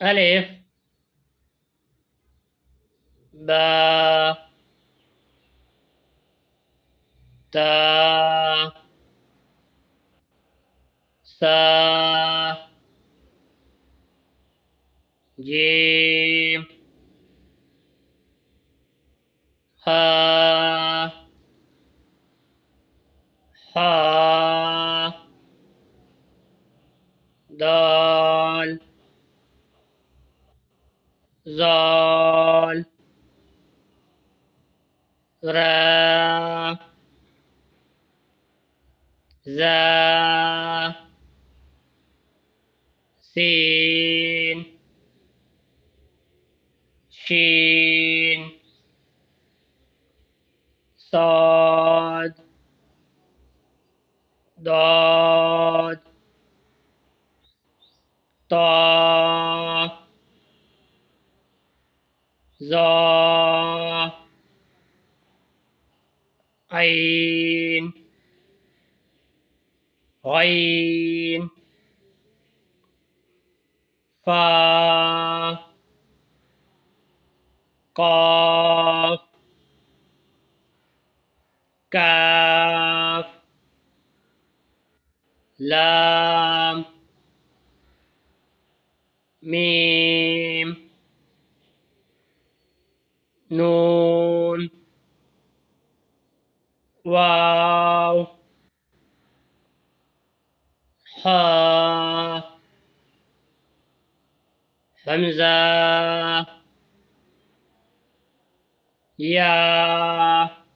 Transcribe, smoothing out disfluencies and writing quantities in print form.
ألف باء تاء ثاء جيم ها حاء دال ذال را ذا سين شين صاد ضاد طاء ظا عين غين فاء قاف كاف لام ميم نون واو حاء همزة يا